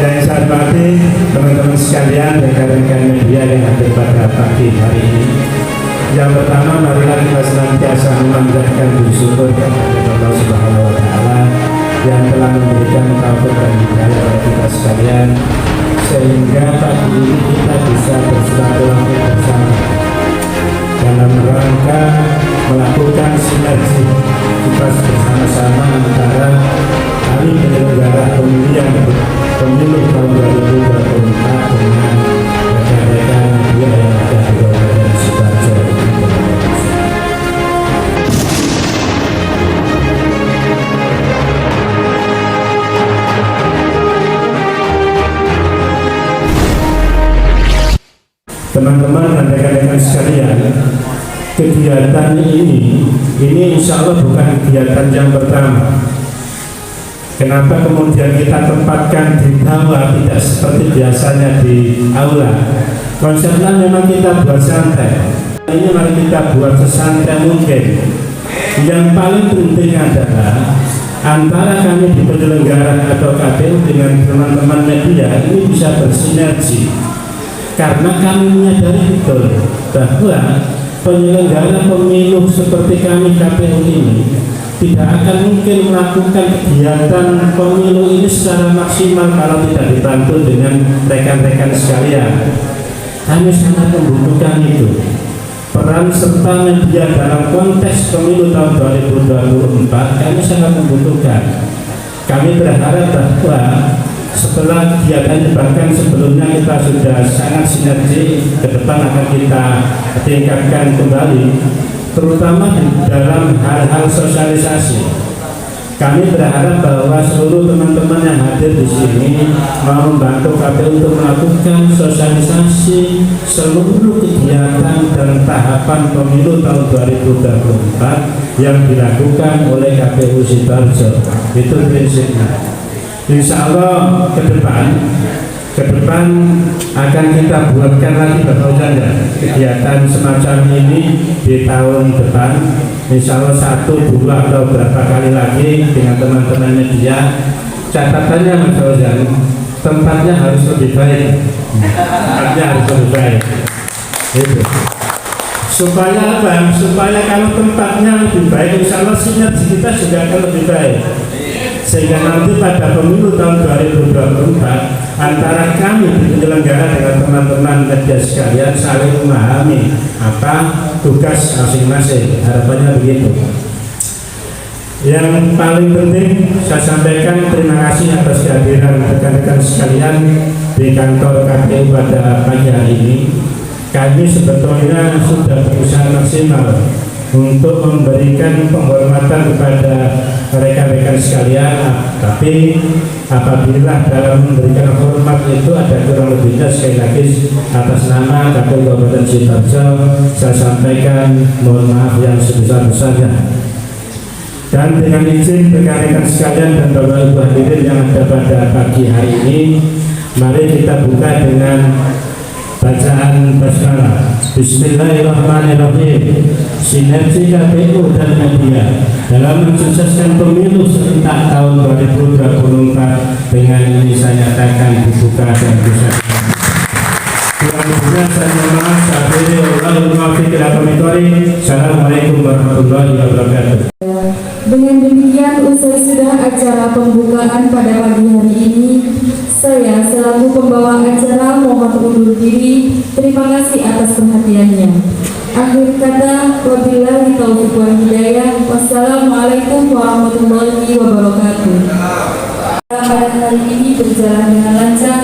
Yang saya hormati teman-teman sekalian, rekan-rekan media yang hadir pada pagi hari ini. Yang pertama, marilah kita senantiasa memanjatkan bersyukur kepada Allah Subhanahu wa Ta'ala yang telah memberikan taufik dan hidayah kepada kita sekalian, sehingga pagi ini kita bisa bersilaturahmi bersama dalam rangka melakukan sinergi kita bersama-sama antara kami penyelenggara pemilu tahun 2024 dengan rekan-rekan media yang ada di Kabupaten Sidoarjo. Teman-teman dan rekan-rekan sekalian, kegiatan ini insya Allah bukan kegiatan yang pertama. Kenapa kemudian kita tempatkan di bawah, tidak seperti biasanya di aula? Konsepnya memang kita buat santai. Ini mari kita buat sesantai mungkin. Yang paling penting adalah antara kami di penyelenggara atau KPU dengan teman-teman media ini bisa bersinergi. Karena kami menyadari betul bahwa penyelenggara pemilu seperti kami KPU ini tidak akan mungkin melakukan kegiatan pemilu ini secara maksimal kalau tidak dibantu dengan rekan-rekan sekalian. Kami sangat membutuhkan itu. Peran serta media dalam konteks pemilu tahun 2024 kami sangat membutuhkan. Kami berharap bahwa setelah kegiatan bahkan sebelumnya kita sudah sangat sinergi, ke depan akan kita tingkatkan kembali, terutama di dalam hal-hal sosialisasi. Kami berharap bahwa seluruh teman-teman yang hadir di sini mau membantu KPU untuk melakukan sosialisasi seluruh kegiatan dan tahapan pemilu tahun 2024 yang dilakukan oleh KPU Sidoarjo. Itu prinsipnya. Insya Allah ke depan akan kita buatkan lagi kegiatan semacam ini di tahun depan. Insya Allah 1, 2 atau berapa kali lagi dengan teman-teman media. Catatannya Mas Fauzan, tempatnya harus lebih baik. Itu. Supaya apa? Supaya kalau tempatnya lebih baik, insya Allah sinergi kita juga akan lebih baik. Sehingga nanti pada pemilu tahun 2024 antara kami penyelenggara dengan teman-teman media sekalian saling memahami apa tugas masing-masing. Harapannya begitu. Yang paling penting saya sampaikan terima kasih atas kehadiran rekan-rekan sekalian di kantor KPU pada pagi hari ini. Kami sebetulnya sudah berusaha maksimal untuk memberikan penghormatan kepada rekan-rekan sekalian, tapi apabila dalam memberikan hormat itu ada kurang lebihnya, sekali lagi atas nama KPU Kabupaten Sidoarjo saya sampaikan mohon maaf yang sebesar-besarnya. Dan dengan izin rekan-rekan sekalian dan Bapak Ibu hadirin yang ada pada pagi hari ini, mari kita buka dengan bacaan basmalah. Bismillahirrahmanirrahim. Sinergi KPU dan media dalam mensukseskan pemilu serentak tahun 2024 dengan ini saya nyatakan dibuka dan bisa. Kurang-lebihnya saya mohon maaf. Assalamualaikum warahmatullahi wabarakatuh. Dengan demikian usai sudah acara pembukaan pada pagi hari ini, saya selaku pembawa acara mohon undur diri. Terima kasih atas perhatiannya. Akhir kata, wabillahi taufiq wal hidayah. Wassalamualaikum warahmatullahi wabarakatuh. Pada hari ini berjalan dengan lancar.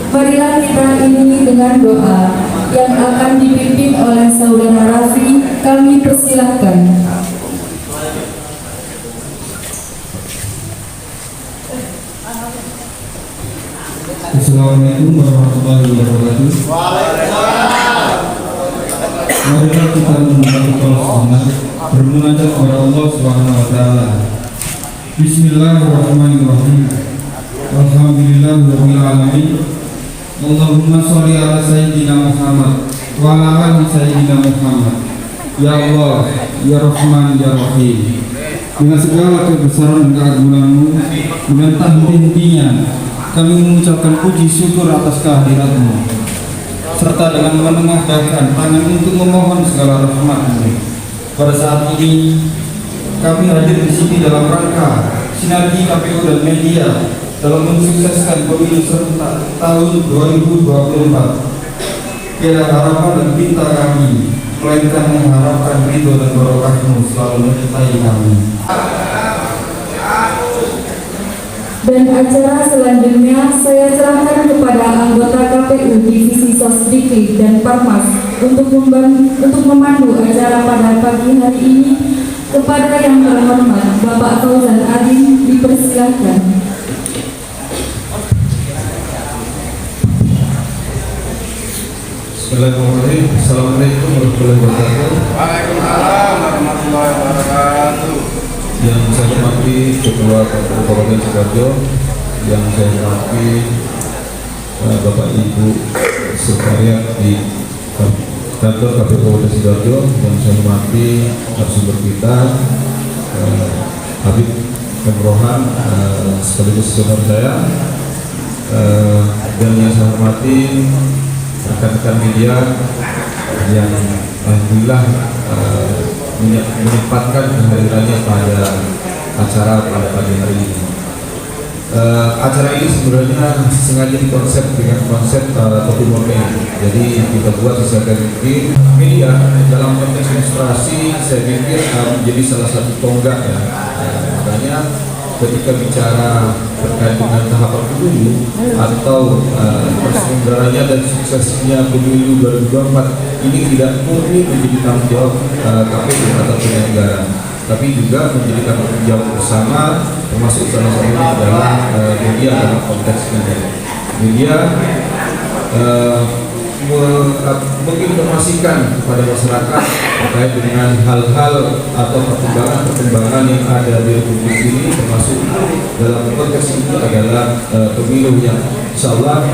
Marilah kita iringi dengan doa yang akan dipimpin oleh Saudara Rafi. Kami persilahkan. Assalamualaikum warahmatullahi wabarakatuh. Marilah kita membaca Al-Quran, bermunajat kepada Allah Subhanahu wa Ta'ala. Bismillahirrahmanirrahim. Alhamdulillahirabbil alamin. Allahumma sholli ala sayyidina Muhammad wa ala ali sayyidina Muhammad. Ya Allah, ya Rahman, ya Rahim. Dengan segala kebesaran dan keagungan-Mu, dengan tak henti-hentinya kami mengucapkan puji syukur atas kehadirat-Mu, serta dengan menengadahkan tangan untuk memohon segala rahmat-Mu. Pada saat ini kami hadir di sini dalam rangka sinergi KPU dan media dalam mensukseskan pemilu serentak tahun 2024. Tiada harapan dan pinta kami, melainkan mengharapkan ridho dan barokah-Mu selalu menyertai kami. Dan acara selanjutnya saya serahkan kepada anggota KPU Divisi Sosdiklik dan Parmas untuk memandu acara pada pagi hari ini. Kepada yang terhormat Bapak Fauzan Adin dipersilakan. Bismillahirrahmanirrahim. Assalamualaikum warahmatullahi wabarakatuh. Waalaikumsalam warahmatullahi wabarakatuh. Yang saya hormati Ketua Kabupaten Sidoarjo, yang saya hormati Bapak Ibu Sekretariat di Kantor KPU Kabupaten Sidoarjo, yang saya hormati narasumber kita Habib Kemrohan sekaligus senior saya, dan yang saya hormati rekan-rekan media yang alhamdulillah menyempatkan kehadirannya pada acara pada pagi hari ini. Acara ini sebenarnya sengaja dikonsep dengan konsep topi morning. Jadi kita buat sesuai mungkin media dalam konteks ilustrasi, saya pikir menjadi salah satu tonggak ya. Makanya ketika bicara terkait dengan tahapan pemilu atau perselenggaranya dan suksesnya pemilu 2024 ini tidak murni menjadi tanggung jawab KPU atau penyelenggara, tapi juga menjadi tanggung jawab bersama, termasuk salah satunya adalah media dalam konteks ini. Media menginformasikan kepada masyarakat terkait dengan hal-hal atau perkembangan yang ada di Republik ini, termasuk dalam konteks ini adalah pemilu yang insyaallah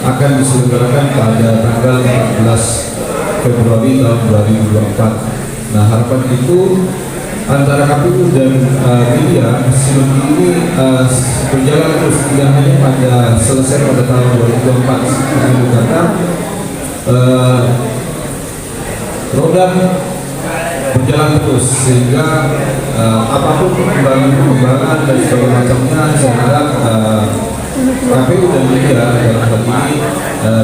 akan diselenggarakan pada tanggal 14 Februari tahun 2024. Nah, harapan itu antara KPU dan media sinergi ini berjalan terus, tidak hanya pada selesai pada tahun 2024 pemilu datang, roda berjalan terus sehingga apapun perkembangan dan segala macamnya, saya harap KPU dan media dalam hal ini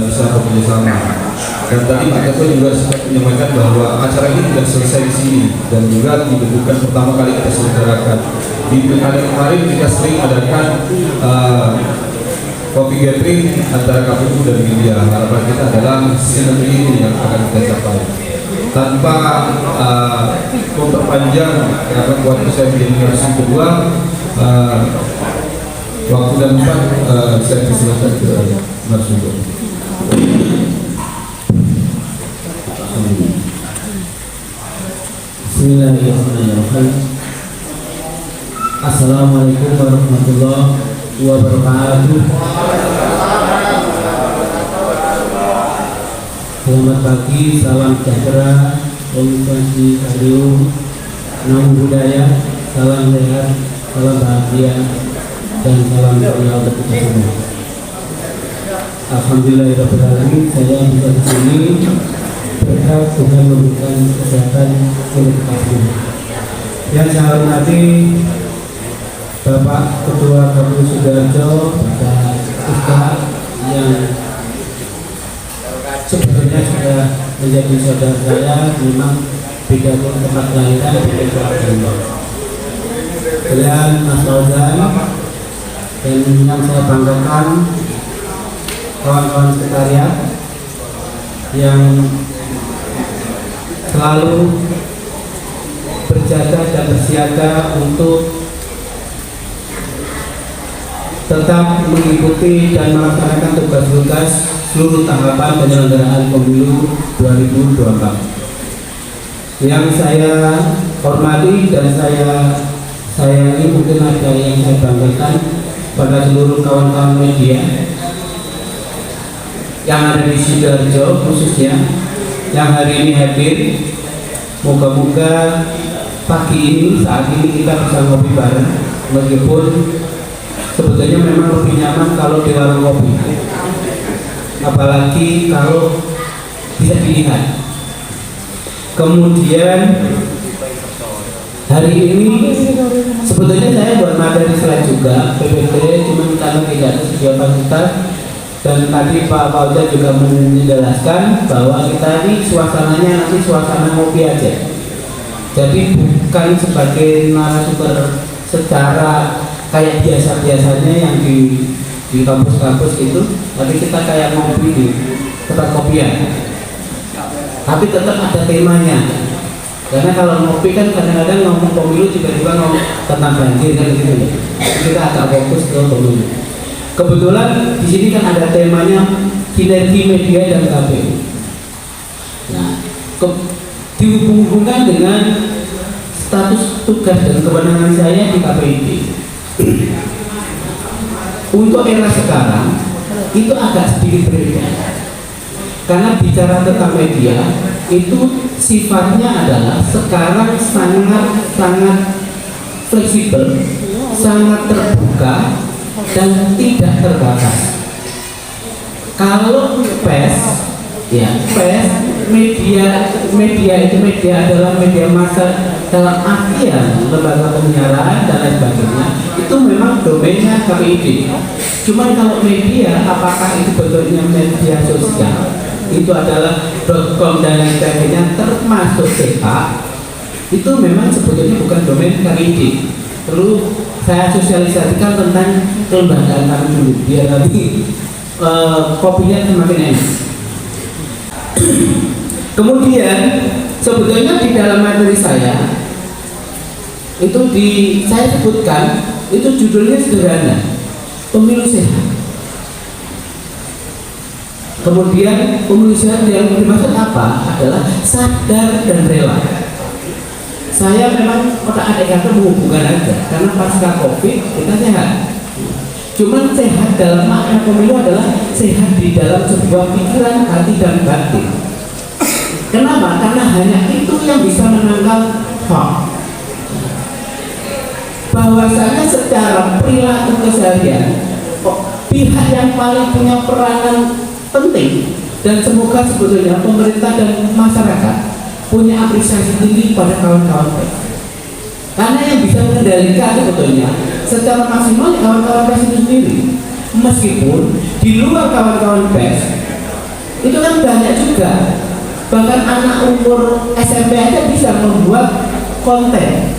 bisa bekerjasama. Dan tadi Pak Ketua juga sempat menyampaikan bahwa acara ini tidak selesai di sini dan juga tidak bukan pertama kali kita selenggarakan. Di pilkada kemarin kita sering adakan coffee gathering antara KPU dan media. Harapan kita adalah sinergi ini yang akan kita capai. Tanpa memperpanjang karena buat saya menjadi narasumber kedua, waktu dan tempat saya persilakan ke narasumber. Bismillahirrahmanirrahim. Assalamualaikum warahmatullahi wabarakatuh. Selamat pagi, salam sejahtera, Om Swastiastu, Namo Buddhaya, salam sehat, salam bahagia, dan salam doa untuk kita semua. Alhamdulillahirrahmanirrahim, saya bisa di sini berkat Tuhan memberikan kesehatan untuk kita semua. Yang saya hormati Bapak Ketua KPU Sidoarjo, Bapak Ustaz yang sebenarnya sudah menjadi saudara saya, memang beda tempat kelahiran, beda agama. Kalian Mas Fauzan, dan yang saya banggakan kawan-kawan sekretariat yang selalu berjaga dan bersiaga untuk tetap mengikuti dan melaksanakan tugas-tugas seluruh tahapan penyelenggaraan pemilu 2024. Yang saya hormati dan saya sayangi, mungkin ada yang saya banggakan pada seluruh kawan-kawan media yang ada di Sidoarjo khususnya yang hari ini hadir. Moga-moga pagi ini, saat ini kita bisa ngopi bareng, meskipun sebetulnya memang lebih nyaman kalau di warung kopi, apalagi kalau bisa dilihat. Kemudian hari ini sebetulnya saya buat materi slide juga PPT, cuma karena tidak ada sedia fasilitas, dan tadi Pak Fauzan juga menjelaskan bahwa kita ini suasananya nanti suasana ngopi aja, jadi bukan sebagai narasumber secara kayak biasa-biasanya yang di kampus-kampus itu, tapi kita kayak ngopi di tempat kopian, tapi tetap ada temanya. Karena kalau ngopi kan kadang-kadang ngomong pemilu tiba-tiba ngomong tentang banjir kan gitu ya. Kita agak fokus ke pemilu. Kebetulan di sini kan ada temanya sinergi media dan KPU. Nah, dihubung-hubungkan dengan status tugas dan kewenangan saya di KPID. Untuk era sekarang itu agak sedikit berbeda. Karena bicara tentang media itu sifatnya adalah sekarang sangat fleksibel, sangat terbuka dan tidak terbatas. Kalau pers media itu adalah media massa dalam artian lembaga penyiaran dan lain sebagainya, itu memang domainnya KPID. Cuman kalau media, apakah itu bentuknya media sosial, itu adalah .com dan lain sebagainya, termasuk cetak, itu memang sebetulnya bukan domain KPID. Perlu saya sosialisasikan tentang kelembagaan kami dulu, biar nanti kopinya semakin enak. Kemudian sebetulnya di dalam materi saya itu saya sebutkan itu judulnya sederhana, pemilu sehat. Kemudian pemilu sehat yang dimaksud apa adalah sadar dan rela. Saya memang otak-atik kata menghubungkan aja, karena pasca COVID kita sehat. Cuman sehat dalam makna pemilu adalah sehat di dalam sebuah pikiran, hati dan batin. Kenapa? Karena hanya itu yang bisa menangkal hoax. Bahwasanya secara perilaku keseharian, pihak yang paling punya peranan penting, dan semoga sebetulnya pemerintah dan masyarakat punya apresiasi tinggi pada kawan-kawan pers. Karena yang bisa mengendalikan sebetulnya secara maksimal kawan-kawan pers itu sendiri. Meskipun di luar kawan-kawan pers itu kan banyak juga, bahkan anak umur SMP aja bisa membuat konten,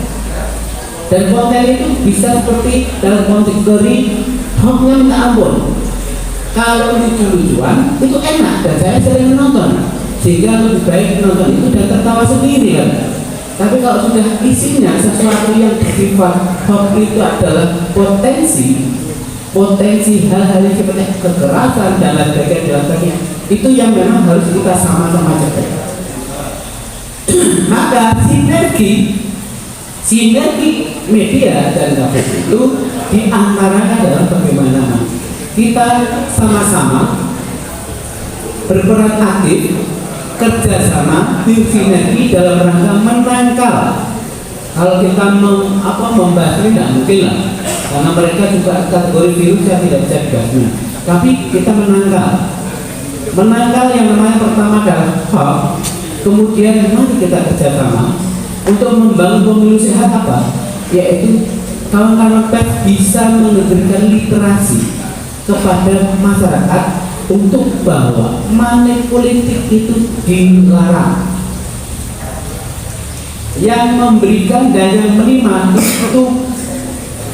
dan konten itu bisa seperti dalam kategori hoaxnya minta ampun. Kalau lucu-lucuan itu enak dan saya sering menonton, sehingga lebih baik menonton itu dan tertawa sendiri kan. Tapi kalau sudah isinya sesuatu yang bersifat hoax itu adalah potensi hal-hal yang seperti kekerasan dan lain sebagainya, itu yang memang harus kita sama-sama cegah. Maka sinergi media dan KPU itu diantaranya adalah bagaimana kita sama-sama berperan aktif, kerjasama, sinergi dalam rangka menangkal. Kalau kita membahas ini tidak mungkin lah, karena mereka juga kategori virus yang tidak bisa dibahasnya. Tapi kita menangkal yang namanya pertama adalah hoax. Kemudian mari kita kerjasama untuk membangun pemilu sehat apa? Yaitu kawan-kawan pers bisa memberikan literasi kepada masyarakat untuk bahwa money politik itu dilarang. Yang memberikan dan yang menerima itu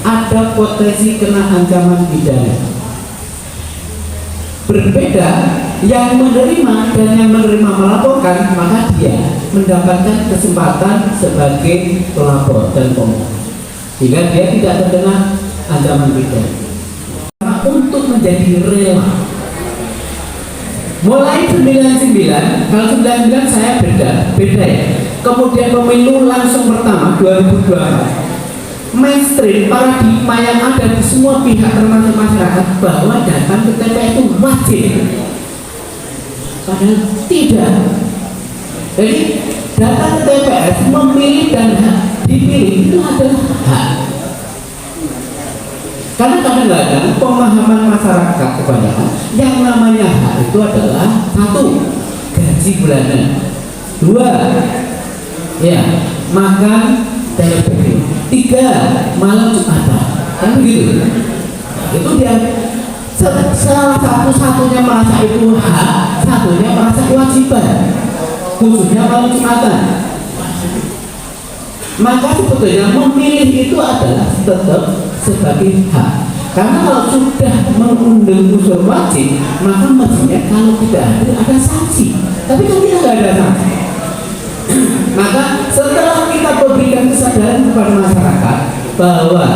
ada potensi kena ancaman pidana. Berbeda yang menerima dan yang menerima melaporkan, maka dia mendapatkan kesempatan sebagai pelapor dan pemohon, sehingga dia tidak terkena ancaman pidana. Untuk menjadi rela, mulai 99, kalau 99 saya beda ya. Kemudian pemilu langsung pertama 2024, mainstream paradigma yang ada di semua pihak termasuk masyarakat bahwa datang ke TPS itu wajib, padahal tidak. Jadi datang ke TPS memilih dan dipilih itu adalah hak. Karena kadang-kadang pemahaman masyarakat kebanyakan yang namanya hak itu adalah satu, gaji bulanan, dua, ya makan dan sebagainya, tiga, malam Jumatan, kan begitu. Itu dia salah satu-satunya merasa itu hak, satunya merasa kewajiban, khususnya malam Jumatan. Maka sebetulnya memilih itu adalah tetap sebagai hak. Karena kalau sudah mengundang unsur wajib, maka mestinya kalau tidak hadir ada sanksi. Tapi kan kita nggak ada sanksi. Maka setelah kita berikan kesadaran kepada masyarakat bahwa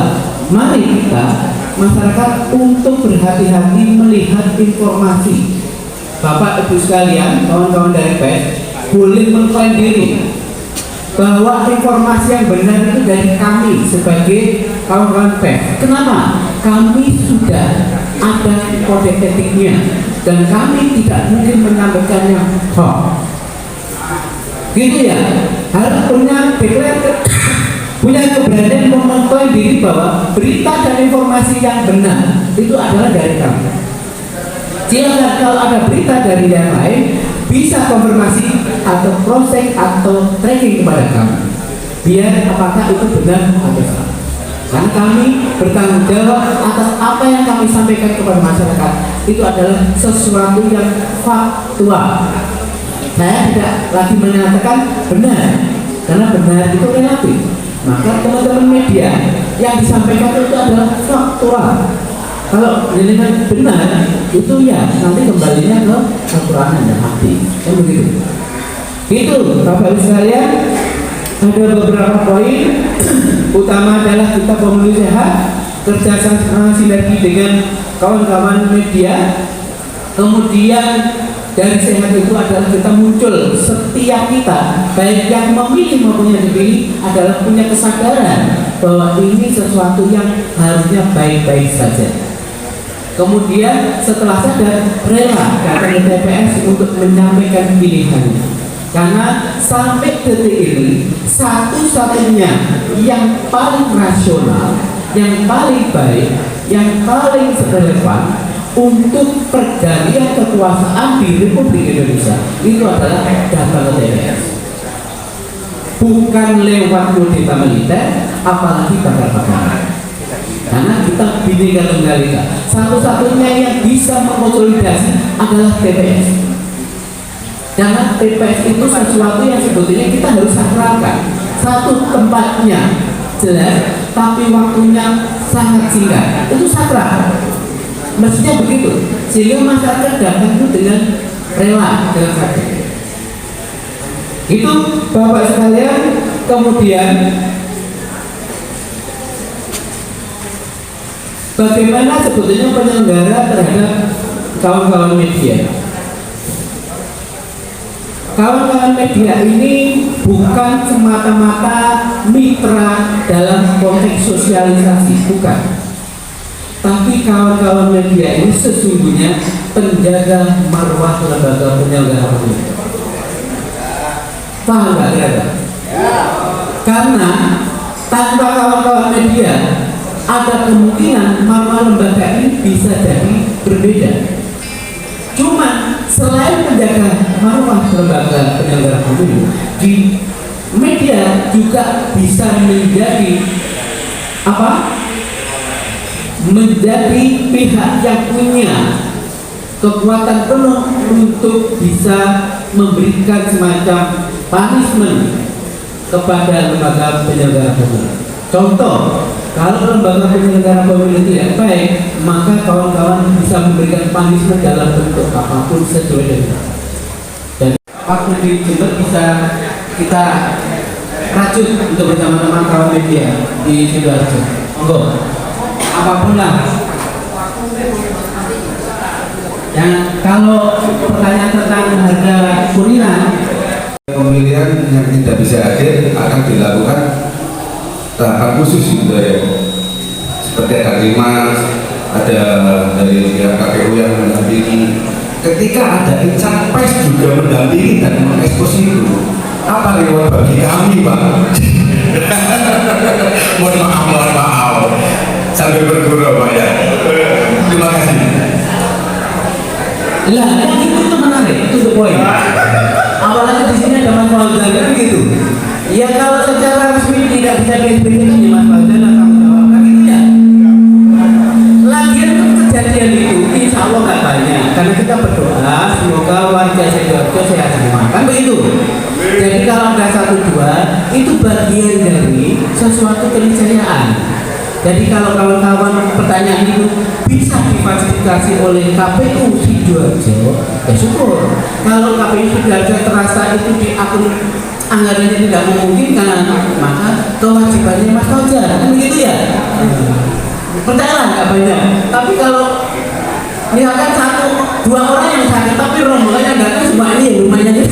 mari kita masyarakat untuk berhati-hati melihat informasi. Bapak Ibu sekalian, kawan-kawan dari PES boleh mengklaim diri bahwa informasi yang benar itu dari kami sebagai kawan-kawan PES. Kenapa? Kami sudah ada kode etiknya dan kami tidak mungkin menyampaikan yang hoax. Gitu ya, harus punya keberanian mengklaim diri bahwa berita dan informasi yang benar itu adalah dari kami. Silakan kalau ada berita dari yang lain bisa konfirmasi atau cross-check atau tracking kepada kami biar apakah itu benar atau salah. Karena kami bertanggung jawab atas apa yang kami sampaikan kepada masyarakat itu adalah sesuatu yang faktual. Saya tidak lagi menyatakan benar karena benar itu relatif. Maka teman-teman media yang disampaikan itu adalah faktual. Kalau dinilai benar itu ya nanti kembalinya ke kekurangan dan hati, kan begitu. Itu Bapak Ibu sekalian, ada beberapa poin utama adalah kita pemilu sehat, kerjasama sinergi dengan kawan-kawan media. Kemudian dari sehat itu adalah kita muncul setiap kita baik yang memilih maupun yang dipilih adalah punya kesadaran bahwa ini sesuatu yang harusnya baik-baik saja. Kemudian setelah sadar rela datang ke TPS untuk menyampaikan pilihannya. Karena sampai detik ini satu-satunya yang paling rasional, yang paling baik, yang paling relevan untuk pergantian kekuasaan di Republik Indonesia itu adalah datang ke TPS. Bukan lewat kudeta militer, apalagi bakar-bakaran. Karena kita Bhinneka Tunggal Ika, satu-satunya yang bisa mengonsolidasi adalah TPS. Karena TPS itu sesuatu yang sebetulnya kita harus sakralkan. Satu, tempatnya jelas, tapi waktunya sangat singkat. Itu sakral. Mestinya begitu. Sehingga masyarakat datang itu dengan rela, dengan sakit. Itu Bapak sekalian. Kemudian bagaimana sebetulnya penyelenggara terhadap kawan-kawan media? Kawan-kawan media ini bukan semata-mata mitra dalam konteks sosialisasi, bukan. Tapi kawan-kawan media ini sesungguhnya penjaga marwah lembaga penyelenggara pemilu. Paham nggak kira-kira? Karena tanpa kawan-kawan media ada kemungkinan marwah lembaga ini bisa jadi berbeda. Cuma selain menjaga marwah lembaga penyelenggara pemilu, di media juga bisa menjadi apa? Menjadi pihak yang punya kekuatan penuh untuk bisa memberikan semacam punishment kepada lembaga penyelenggara pemilu. Contoh, kalau lembaga penyelenggara pemilu tidak baik, maka kawan-kawan bisa memberikan punishment dalam bentuk apapun sesuai dengan. Dan waktu di Jember bisa kita rajut untuk bersama-sama kawan media di Sidoarjo. Monggo, apapun lah. Yang kalau pertanyaan tentang harga kuriran, pemilihan yang tidak bisa hadir akan dilakukan tahapan khusus gitu ya, seperti ada Dimas, ada dari pihak KPU yang mendampingi. Ketika ada Capres juga mendampingi dan mengekspos itu, Apa reward bagi kami, Pak? Mohon maaf. Sambil bergurau, Pak ya. Terima kasih. Lah, yang itu menarik, itu poin. Apalagi di sini ada Mas Fauzan kan gitu. Ya kalau secara resmi tidak bisa diexplisit Mas Fauzan akan menjawab kan gitu ya. Lagian kejadian itu insya Allah nggak banyak karena kita berdoa semoga warga Sidoarjo sehat semua kan begitu. Jadi kalau ada 1-2 itu bagian dari sesuatu keniscayaan. Jadi kalau kawan-kawan pertanyaan itu bisa difasilitasi oleh KPU Sidoarjo, ya syukur. Kalau KPU Sidoarjo terasa itu di akun anggarannya tidak memungkinkan, maka kewajibannya Mas Fauzan, kan begitu ya? Percayalah nggak banyak. Tapi kalau misalkan 1-2 orang yang sakit, tapi rombongannya datang semua ini lumayan.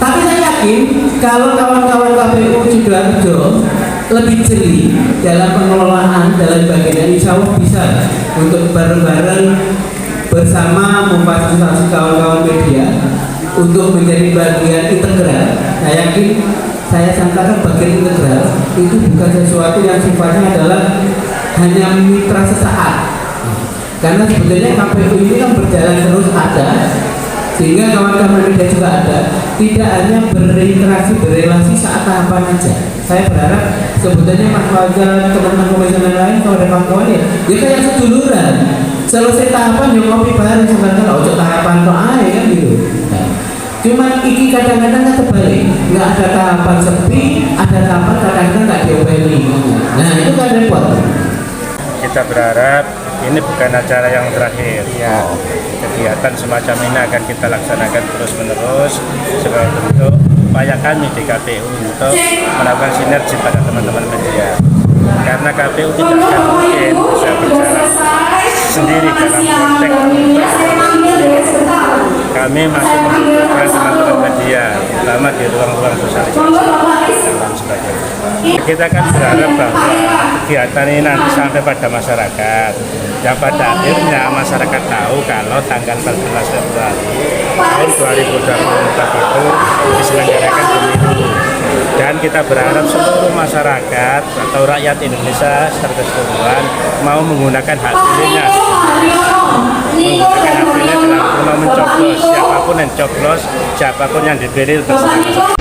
Tapi saya yakin kalau kawan-kawan KPU Sidoarjo lebih jeli dalam pengelolaan dalam bagian insya Allah bisa untuk bareng-bareng bersama memfasilitasi kawan-kawan media untuk menjadi bagian integral. Saya yakin saya sangkakan bagian integral itu bukan sesuatu yang sifatnya adalah hanya mitra sesaat, karena sebetulnya KPU ini kan berjalan terus ada, sehingga kawan-kawan media juga ada, tidak hanya berinteraksi berrelasi saat tahapan aja. Saya berharap sebetulnya Mas Fauzan, teman-teman komisioner lain kalau ada kawan-kawan ya kayak seduluran, selesai tahapan yang kopi bareng sebentar, ojo tahapan kok aja kan gitu. Nah, cuman iki kadang-kadang kan terbalik, nggak ada tahapan sepi, ada tahapan kadang-kadang nggak diopeni. Nah itu kan repot. Kita berharap ini bukan acara yang terakhir. Kegiatan semacam ini akan kita laksanakan terus-menerus sebagai bentuk upaya kami di KPU untuk melakukan sinergi pada teman-teman media. Karena KPU tidak akan mungkin bisa berjalan sendiri dalam konteks kami masih membutuhkan teman-teman media, terutama di ruang-ruang sosialisasi dan lain sebagainya. Kita kan berharap bahwa kegiatan ini nanti sampai pada masyarakat, yang pada akhirnya masyarakat tahu kalau tanggal 14 Februari tahun 2024 itu diselenggarakan pemilu. Dan kita berharap seluruh masyarakat atau rakyat Indonesia secara keseluruhan mau menggunakan hak pilihnya, mau mencoblos siapapun yang coblos, siapapun yang dipilih bersama.